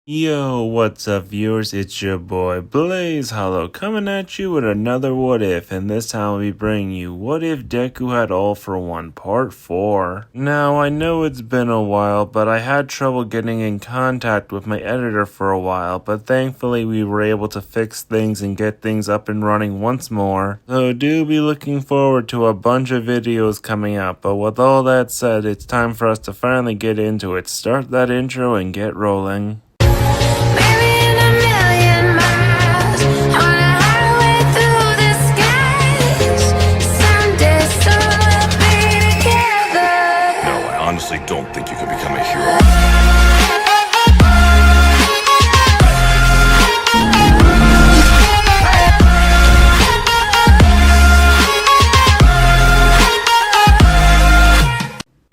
Yo, what's up viewers, it's your boy Blaze Hollow coming at you with another what if, and this time I'll be bringing you what if Deku had all for one part 4. Now I know it's been a while, but I had trouble getting in contact with my editor for a while, but thankfully we were able to fix things and get things up and running once more. So do be looking forward to a bunch of videos coming out, but with all that said, it's time for us to finally get into it. Start that intro and get rolling. I don't think you can become a hero.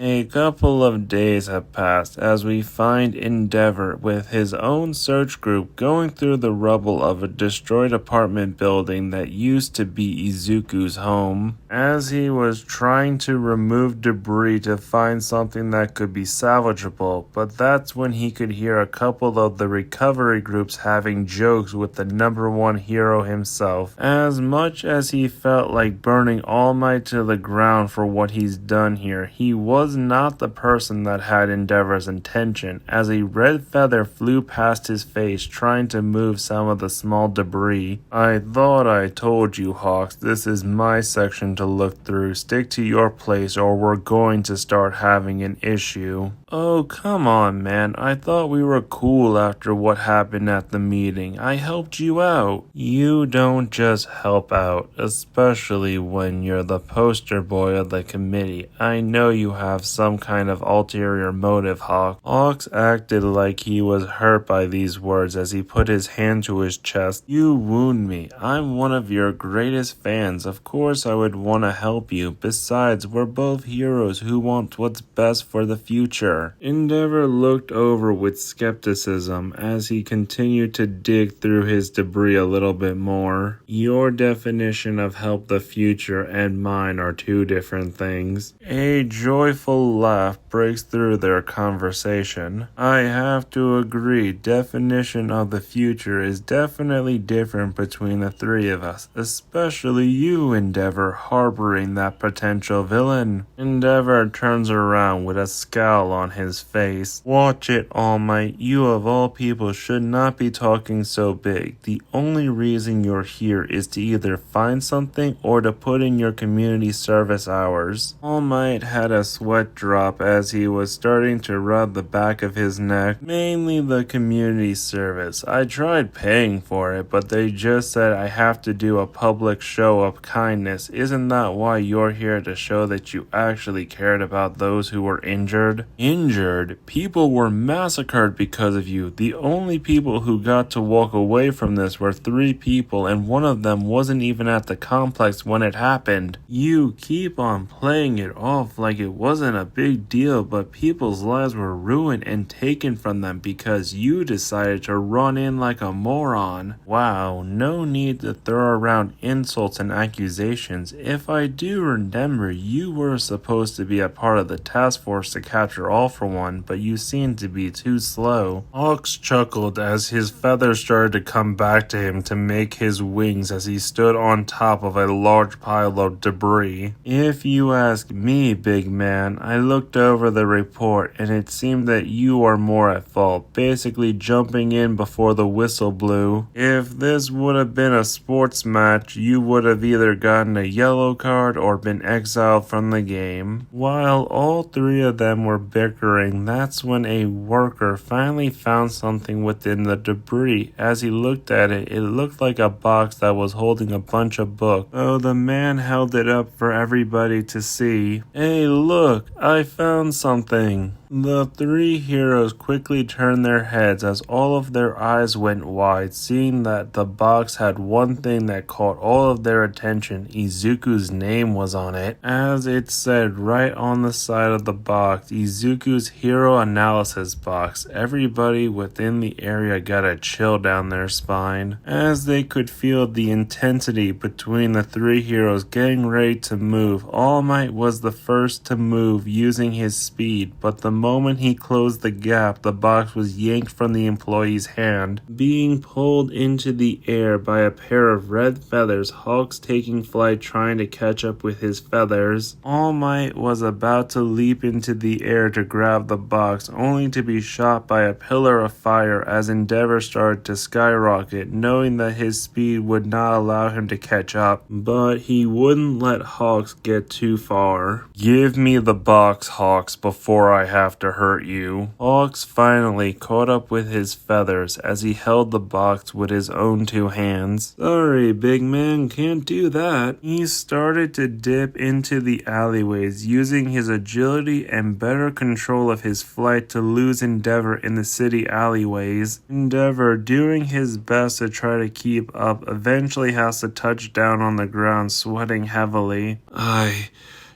A couple of days have passed as we find Endeavor with his own search group going through the rubble of a destroyed apartment building that used to be Izuku's home. As he was trying to remove debris to find something that could be salvageable, but that's when he could hear a couple of the recovery groups having jokes with the #1 hero himself. As much as he felt like burning All Might to the ground for what he's done here, he was not the person that had Endeavor's intention, as a red feather flew past his face trying to move some of the small debris. "I thought I told you, Hawks, this is my section to look through. Stick to your place or we're going to start having an issue." "Oh, come on, man. I thought we were cool after what happened at the meeting. I helped you out." "You don't just help out, especially when you're the poster boy of the committee. I know you have some kind of ulterior motive, Hawk." Hawks acted like he was hurt by these words as he put his hand to his chest. "You wound me. I'm one of your greatest fans. Of course I would want to help you. Besides, we're both heroes who want what's best for the future." Endeavor looked over with skepticism as he continued to dig through his debris a little bit more. "Your definition of help the future and mine are two different things." A joyful laugh breaks through their conversation. "I have to agree, definition of the future is definitely different between the three of us, especially you, Endeavor, harboring that potential villain." Endeavor turns around with a scowl on his face. "Watch it, All Might. You of all people should not be talking so big. The only reason you're here is to either find something or to put in your community service hours." All Might had a sweat drop as he was starting to rub the back of his neck. "Mainly the community service. I tried paying for it, but they just said I have to do a public show of kindness. Isn't that why you're here, to show that you actually cared about those who were injured?" "Injured? People were massacred because of you. The only people who got to walk away from this were 3 people, and one of them wasn't even at the complex when it happened." "You keep on playing it off like it wasn't a big deal, but people's lives were ruined and taken from them because you decided to run in like a moron." "Wow, no need to throw around insults and accusations. If I do remember, you were supposed to be a part of the task force to capture All for One, but you seem to be too slow." Hawks chuckled as his feathers started to come back to him to make his wings as he stood on top of a large pile of debris. "If you ask me, big man, I looked over the report and it seemed that you are more at fault, basically jumping in before the whistle blew. If this would have been a sports match, you would have either gotten a yellow card or been exiled from the game." While all 3 of them were bickering, that's when a worker finally found something within the debris. As he looked at it, it looked like a box that was holding a bunch of books. So the man held it up for everybody to see. "Hey, look, I found something." The 3 heroes quickly turned their heads as all of their eyes went wide, seeing that the box had one thing that caught all of their attention. Izuku's name was on it. As it said right on the side of the box, Izuku's Hero Analysis Box. Everybody within the area got a chill down their spine, as they could feel the intensity between the 3 heroes getting ready to move. All Might was the first to move using his speed, but the moment he closed the gap, the box was yanked from the employee's hand, being pulled into the air by a pair of red feathers, Hawks taking flight trying to catch up with his feathers. All Might was about to leap into the air to grab the box, only to be shot by a pillar of fire as Endeavor started to skyrocket, knowing that his speed would not allow him to catch up. But he wouldn't let Hawks get too far. "Give me the box, Hawks, before I have to hurt you." Hawks finally caught up with his feathers as he held the box with his own two hands. "Sorry, big man, can't do that." He started to dip into the alleyways, using his agility and better control of his flight to lose Endeavor in the city alleyways. Endeavor, doing his best to try to keep up, eventually has to touch down on the ground, sweating heavily. "I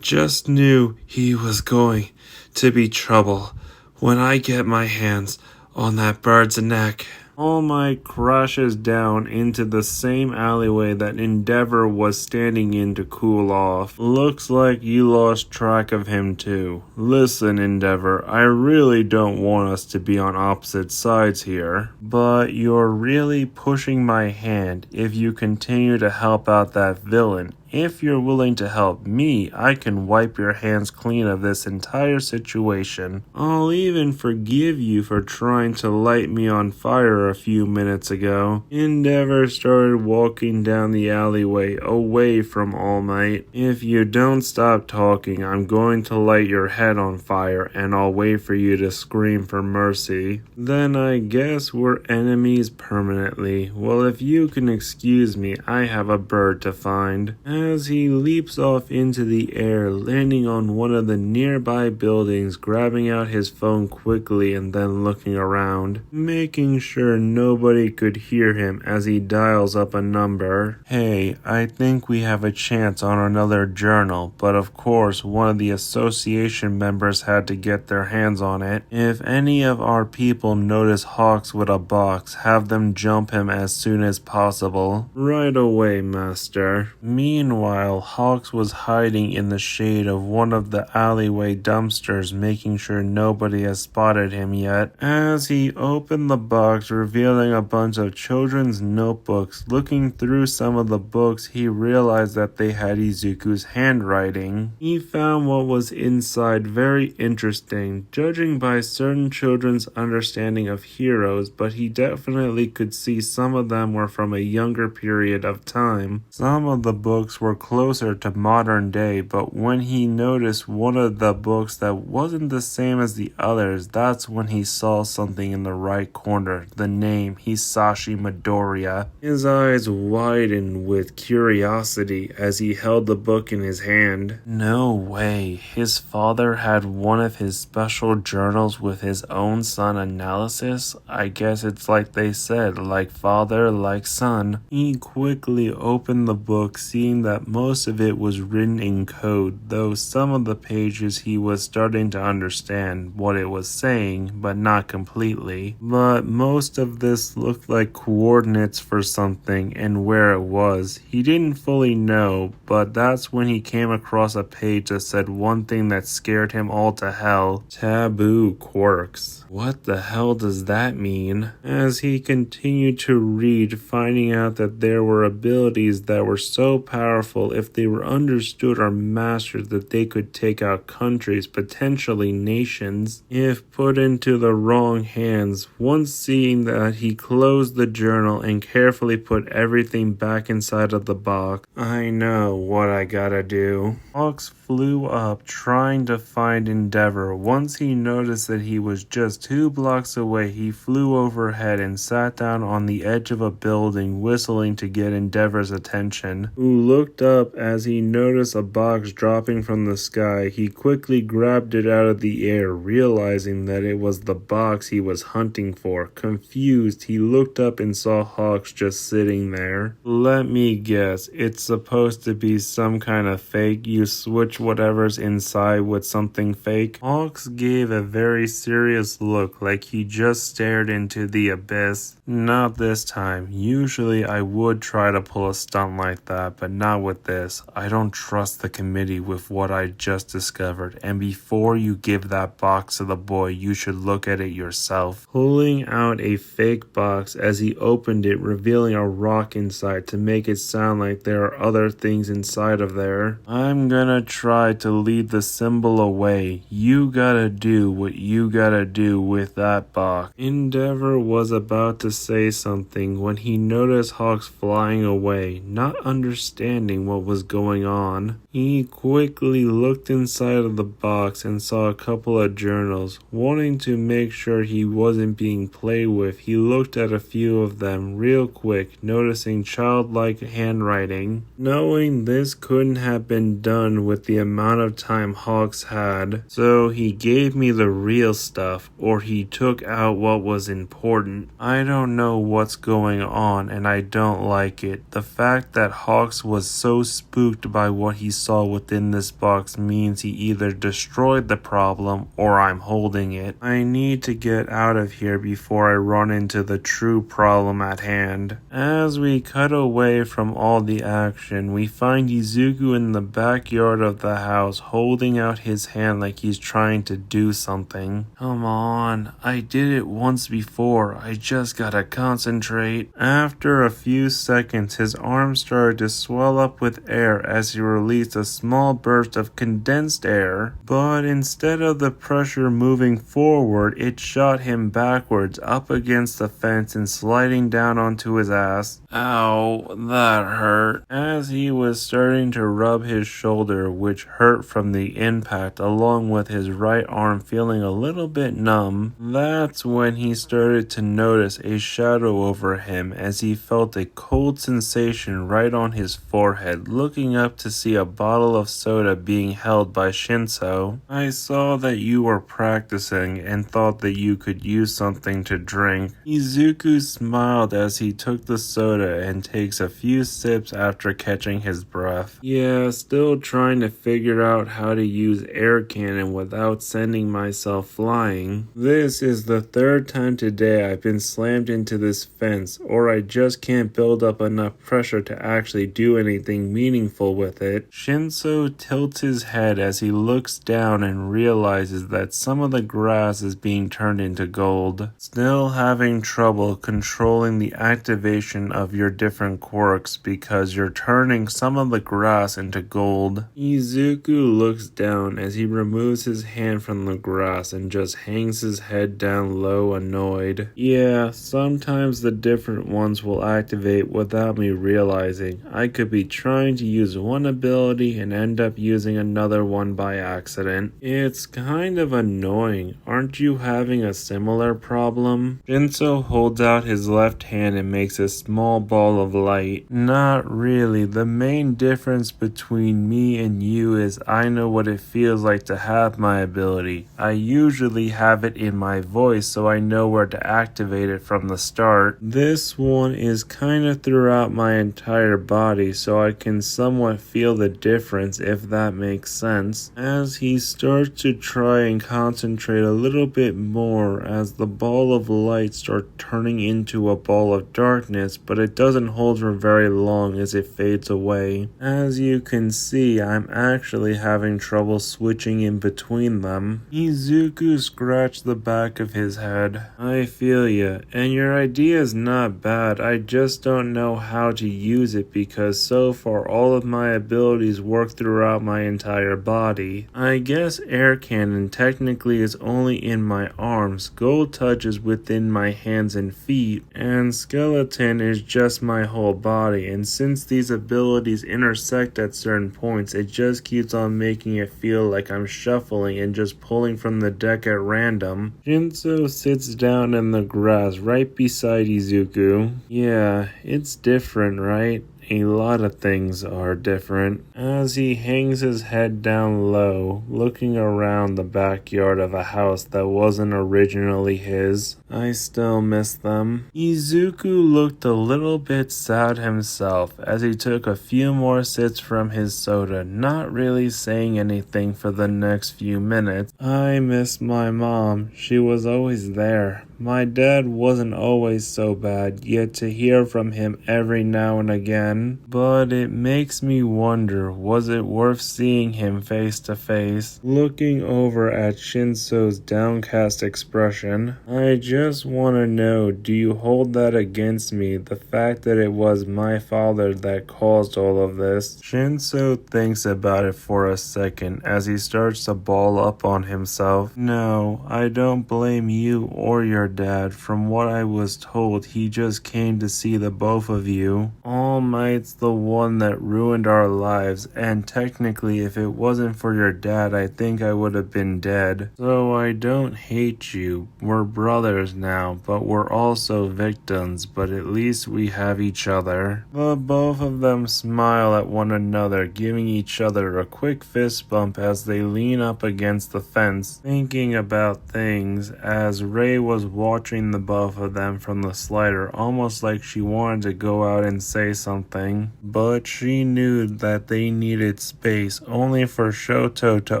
just knew he was going to be trouble when I get my hands on that bird's neck." All Might crashes down into the same alleyway that Endeavor was standing in to cool off. "Looks like you lost track of him too. Listen, Endeavor, I really don't want us to be on opposite sides here, but you're really pushing my hand if you continue to help out that villain. If you're willing to help me, I can wipe your hands clean of this entire situation. I'll even forgive you for trying to light me on fire a few minutes ago." Endeavor started walking down the alleyway away from All Might. "If you don't stop talking, I'm going to light your head on fire and I'll wait for you to scream for mercy. Then I guess we're enemies permanently. Well, if you can excuse me, I have a bird to find." As he leaps off into the air, landing on one of the nearby buildings, grabbing out his phone quickly and then looking around, making sure nobody could hear him as he dials up a number. "Hey, I think we have a chance on another journal, but of course one of the association members had to get their hands on it. If any of our people notice Hawks with a box, have them jump him as soon as possible." "Right away, Master." Meanwhile, Hawks was hiding in the shade of one of the alleyway dumpsters, making sure nobody has spotted him yet. As he opened the box, revealing a bunch of children's notebooks, looking through some of the books, he realized that they had Izuku's handwriting. He found what was inside very interesting, judging by certain children's understanding of heroes, but he definitely could see some of them were from a younger period of time. Some of the books were closer to modern day, but when he noticed one of the books that wasn't the same as the others, that's when he saw something in the right corner, the name Hisashi Midoriya. His eyes widened with curiosity as he held the book in his hand. No way, his father had one of his special journals with his own son analysis? I guess it's like they said, like father, like son. He quickly opened the book, seeing that most of it was written in code, though some of the pages he was starting to understand what it was saying, but not completely. But most of this looked like coordinates for something and where it was. He didn't fully know, but that's when he came across a page that said one thing that scared him all to hell: taboo quirks. What the hell does that mean? As he continued to read, finding out that there were abilities that were so powerful if they were understood or mastered that they could take out countries, potentially nations, if put into the wrong hands. Once seeing that, he closed the journal and carefully put everything back inside of the box. "I know what I gotta do." Hawks flew up, trying to find Endeavor. Once he noticed that he was just 2 blocks away, he flew overhead and sat down on the edge of a building, whistling to get Endeavor's attention, who looked up as he noticed a box dropping from the sky. He quickly grabbed it out of the air, realizing that it was the box he was hunting for. Confused, he looked up and saw Hawks just sitting there. "Let me guess, it's supposed to be some kind of fake? You switch whatever's inside with something fake?" Hawks gave a very serious look, like he just stared into the abyss. "Not this time. Usually I would try to pull a stunt like that, but not out with this. I don't trust the committee with what I just discovered, and before you give that box to the boy, you should look at it yourself. Pulling out a fake box as he opened it, revealing a rock inside to make it sound like there are other things inside of there. I'm gonna try to lead the symbol away. You gotta do what you gotta do with that box. Endeavor was about to say something when he noticed Hawks flying away, not understanding what was going on. He quickly looked inside of the box and saw a couple of journals. Wanting to make sure he wasn't being played with, he looked at a few of them real quick, noticing childlike handwriting. Knowing this couldn't have been done with the amount of time Hawks had, so he gave me the real stuff, or he took out what was important. I don't know what's going on, and I don't like it. The fact that Hawks was so spooked by what he saw within this box means he either destroyed the problem or I'm holding it. I need to get out of here before I run into the true problem at hand. As we cut away from all the action, we find Izuku in the backyard of the house holding out his hand like he's trying to do something. Come on, I did it once before. I just gotta concentrate. After a few seconds, his arm started to swell up with air as he released a small burst of condensed air, but instead of the pressure moving forward, it shot him backwards up against the fence and sliding down onto his ass. Ow, that hurt. As he was starting to rub his shoulder, which hurt from the impact, along with his right arm feeling a little bit numb, that's when he started to notice a shadow over him as he felt a cold sensation right on his forehead, looking up to see a bottle of soda being held by Shinso. I saw that you were practicing and thought that you could use something to drink. Izuku smiled as he took the soda and takes a few sips after catching his breath. Yeah, still trying to figure out how to use air cannon without sending myself flying. This is the third time today I've been slammed into this fence, or I just can't build up enough pressure to actually do anything meaningful with it. Shinso tilts his head as he looks down and realizes that some of the grass is being turned into gold. Still having trouble controlling the activation of your different quirks because you're turning some of the grass into gold. Izuku looks down as he removes his hand from the grass and just hangs his head down low, annoyed. Yeah, sometimes the different ones will activate without me realizing. I could be trying to use one ability and end up using another one by accident. It's kind of annoying. Aren't you having a similar problem? Shinso holds out his left hand and makes a small ball of light. Not really. The main difference between me and you is I know what it feels like to have my ability. I usually have it in my voice, so I know where to activate it from the start. This one is kind of throughout my entire body, so I can somewhat feel the difference, if that makes sense. As he starts to try and concentrate a little bit more, as the ball of light starts turning into a ball of darkness, but it doesn't hold for very long as it fades away. As you can see, I'm actually having trouble switching in between them. Izuku scratched the back of his head. I feel ya, and your idea is not bad. I just don't know how to use it because so far all of my abilities work throughout my entire body. I guess air cannon technically is only in my arms, gold touch is within my hands and feet, and skeleton is just my whole body, and since these abilities intersect at certain points, it just keeps on making it feel like I'm shuffling and just pulling from the deck at random. Shinso sits down in the grass right beside Izuku. Yeah, it's different, right? A lot of things are different. As he hangs his head down low, looking around the backyard of a house that wasn't originally his. I still miss them. Izuku looked a little bit sad himself as he took a few more sips from his soda, not really saying anything for the next few minutes. I miss my mom. She was always there. My dad wasn't always so bad, yet to hear from him every now and again. But it makes me wonder, was it worth seeing him face to face? Looking over at Shinso's downcast expression, I just want to know, do you hold that against me, the fact that it was my father that caused all of this? Shinso thinks about it for a second as he starts to ball up on himself. No, I don't blame you or your dad. From what I was told, he just came to see the both of you. All Might's the one that ruined our lives, and technically if it wasn't for your dad, I think I would have been dead. So I don't hate you. We're brothers now, but we're also victims, but at least we have each other. The both of them smile at one another, giving each other a quick fist bump as they lean up against the fence, thinking about things, as Ray was watching the both of them from the slider, almost like she wanted to go out and say something. But she knew that they needed space, only for Shoto to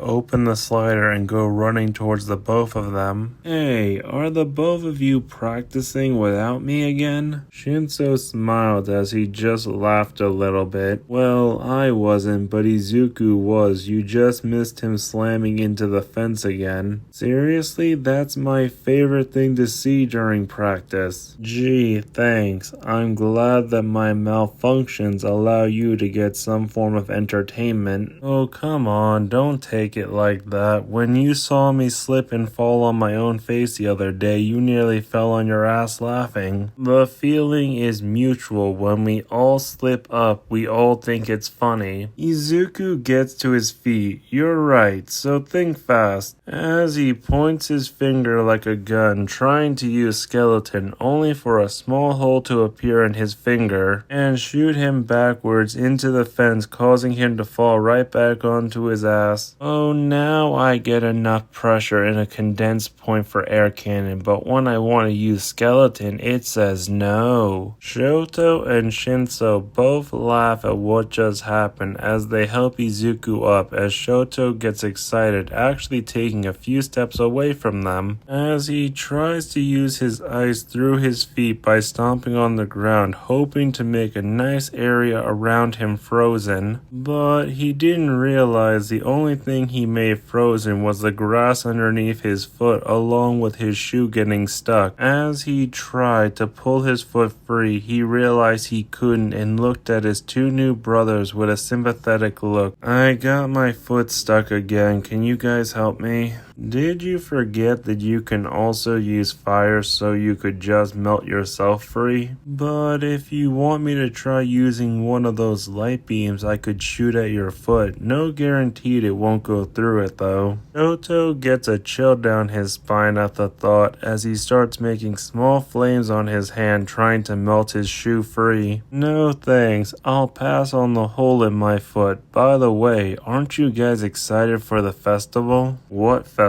open the slider and go running towards the both of them. Hey, are the both of you practicing without me again? Shinso smiled as he just laughed a little bit. Well, I wasn't, but Izuku was. You just missed him slamming into the fence again. Seriously, that's my favorite thing to see during practice. Gee, thanks. I'm glad that my malfunctions allow you to get some form of entertainment. Oh, come on, don't take it like that. When you saw me slip and fall on my own face the other day, you nearly fell on your ass laughing. The feeling is mutual. When we all slip up, we all think it's funny. Izuku gets to his feet. You're right, so think fast. As he points his finger like a gun, trying to use skeleton, only for a small hole to appear in his finger and shoot him backwards into the fence, causing him to fall right back onto his ass. Oh, now I get enough pressure in a condensed point for air cannon, but when I want to use skeleton, it says no. Shoto and Shinso both laugh at what just happened as they help Izuku up, as Shoto gets excited, actually taking a few steps away from them, as he tries to use his ice through his feet by stomping on the ground, hoping to make a nice area around him frozen. But he didn't realize the only thing he made frozen was the grass underneath his foot, along with his shoe getting stuck. As he tried to pull his foot free, he realized he couldn't and looked at his two new brothers with a sympathetic look. I got my foot stuck again. Can you guys help me? Did you forget that you can also use fire so you could just melt yourself free? But if you want me to try using one of those light beams, I could shoot at your foot. No guaranteed it won't go through it though. Shoto gets a chill down his spine at the thought as he starts making small flames on his hand, trying to melt his shoe free. No thanks, I'll pass on the hole in my foot. By the way, aren't you guys excited for the festival? What festival?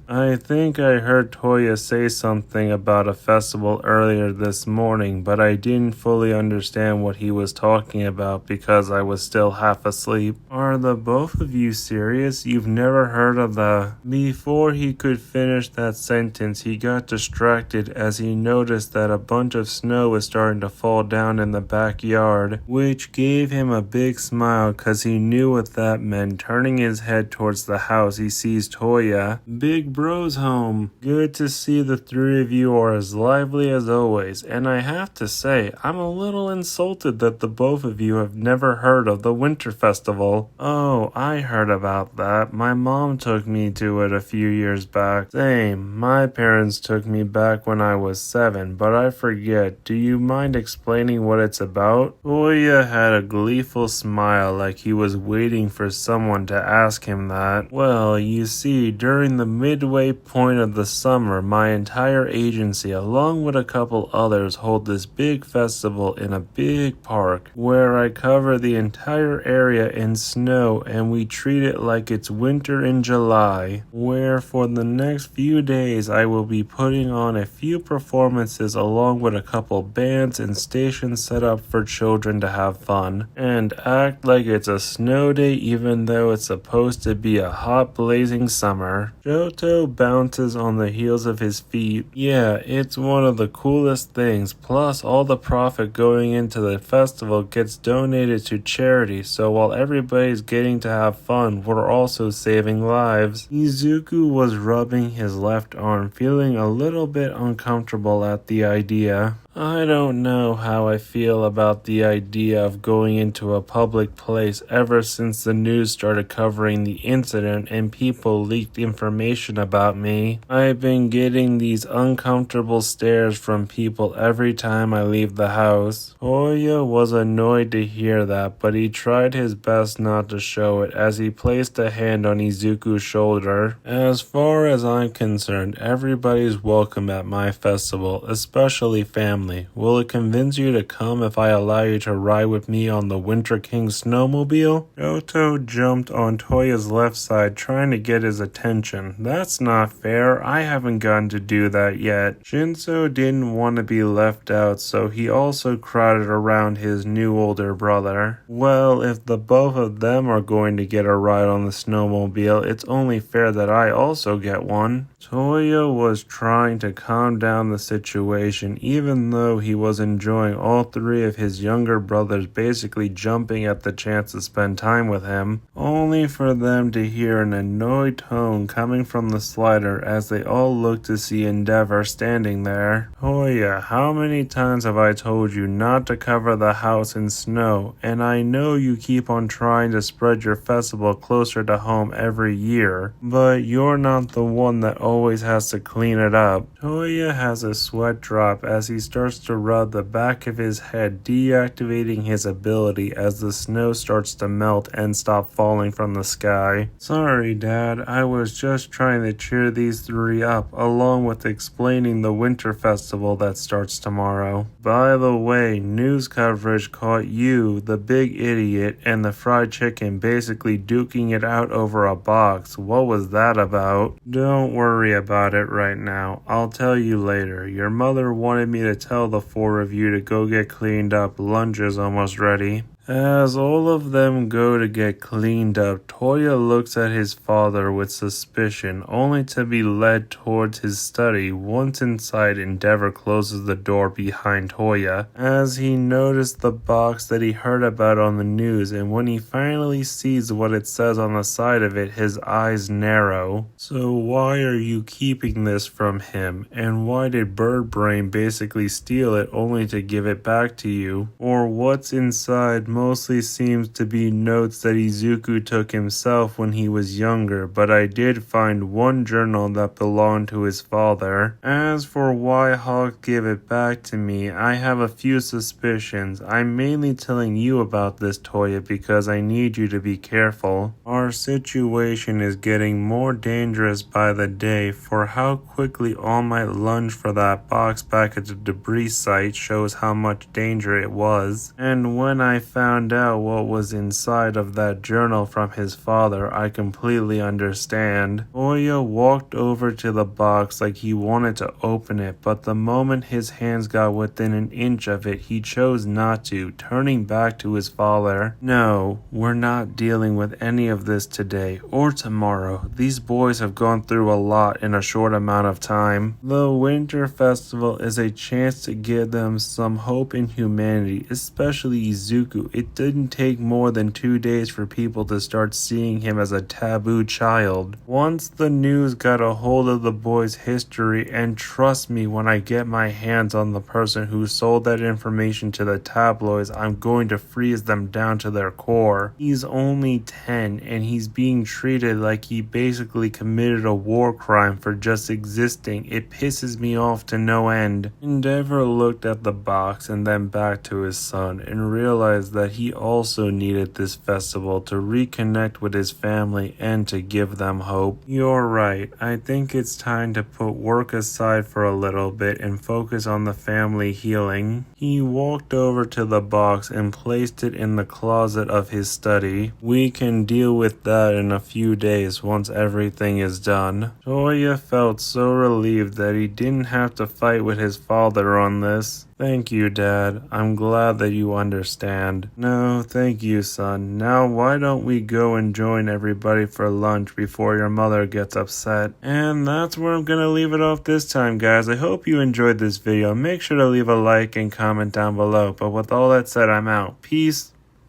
I think I heard Toya say something about a festival earlier this morning, but I didn't fully understand what he was talking about because I was still half asleep. Are the both of you serious? You've never heard of the... Before he could finish that sentence, he got distracted as he noticed that a bunch of snow was starting to fall down in the backyard, which gave him a big smile because he knew what that meant. Turning his head towards the house, he sees Toya. Big bro's home. Good to see the three of you are as lively as always, and I have to say, I'm a little insulted that the both of you have never heard of the Winter Festival. Oh, I heard about that. My mom took me to it a few years back. Same, my parents took me back when I was 7, but I forget. Do you mind explaining what it's about? Toya had a gleeful smile like he was waiting for someone to ask him that. Well, you see, during the midway point of the summer, my entire agency, along with a couple others, hold this big festival in a big park where I cover the entire area in snow, and we treat it like it's winter in July, where for the next few days I will be putting on a few performances along with a couple bands and stations set up for children to have fun and act like it's a snow day even though it's supposed to be a hot blazing summer. there. Johto bounces on the heels of his feet. Yeah, it's one of the coolest things. Plus, all the profit going into the festival gets donated to charity, so while everybody's getting to have fun, we're also saving lives. Izuku was rubbing his left arm, feeling a little bit uncomfortable at the idea. I don't know how I feel about the idea of going into a public place ever since the news started covering the incident and people leaked information about me. I've been getting these uncomfortable stares from people every time I leave the house. Hoya was annoyed to hear that, but he tried his best not to show it as he placed a hand on Izuku's shoulder. As far as I'm concerned, everybody's welcome at my festival, especially family. Will it convince you to come if I allow you to ride with me on the Winter King snowmobile? Johto jumped on Toya's left side, trying to get his attention. That's not fair. I haven't gotten to do that yet. Shinso didn't want to be left out, so he also crowded around his new older brother. Well, if the both of them are going to get a ride on the snowmobile, it's only fair that I also get one. Toya was trying to calm down the situation, even though he was enjoying all three of his younger brothers basically jumping at the chance to spend time with him, only for them to hear an annoyed tone coming from the slider as they all looked to see Endeavor standing there. Toya, how many times have I told you not to cover the house in snow, and I know you keep on trying to spread your festival closer to home every year, but you're not the one that always has to clean it up. Toya has a sweat drop as he starts to rub the back of his head, deactivating his ability as the snow starts to melt and stop falling from the sky. Sorry, Dad, I was just trying to cheer these three up, along with explaining the winter festival that starts tomorrow. By the way, news coverage caught you, the big idiot, and the fried chicken basically duking it out over a box. What was that about? Don't worry about it right now. I'll tell you later. Your mother wanted me to tell the four of you to go get cleaned up. Lunch is almost ready. As all of them go to get cleaned up, Toya looks at his father with suspicion, only to be led towards his study. Once inside, Endeavor closes the door behind Toya, as he noticed the box that he heard about on the news, and when he finally sees what it says on the side of it, his eyes narrow. So why are you keeping this from him? And why did Bird Brain basically steal it only to give it back to you? Or what's inside mostly seems to be notes that Izuku took himself when he was younger, but I did find one journal that belonged to his father. As for why Hawk gave it back to me, I have a few suspicions. I'm mainly telling you about this, Toya, because I need you to be careful. Our situation is getting more dangerous by the day, for how quickly All Might lunged for that box back at the debris site shows how much danger it was. And when I found out what was inside of that journal from his father, I completely understand. Toya walked over to the box like he wanted to open it, but the moment his hands got within an inch of it, he chose not to, turning back to his father. No, we're not dealing with any of this today or tomorrow. These boys have gone through a lot in a short amount of time. The Winter Festival is a chance to give them some hope in humanity, especially Izuku. It didn't take more than 2 days for people to start seeing him as a taboo child. Once the news got a hold of the boy's history, and trust me, when I get my hands on the person who sold that information to the tabloids, I'm going to freeze them down to their core. He's only 10, and he's being treated like he basically committed a war crime for just existing. It pisses me off to no end. Endeavor looked at the box and then back to his son and realized that he also needed this festival to reconnect with his family and to give them hope. You're right. I think it's time to put work aside for a little bit and focus on the family healing. He walked over to the box and placed it in the closet of his study. We can deal with that in a few days once everything is done. Toya felt so relieved that he didn't have to fight with his father on this. Thank you, Dad. I'm glad that you understand. No, thank you, son. Now why don't we go and join everybody for lunch before your mother gets upset? And that's where I'm gonna leave it off this time, guys. I hope you enjoyed this video. Make sure to leave a like and comment down below. But with all that said, I'm out. Peace.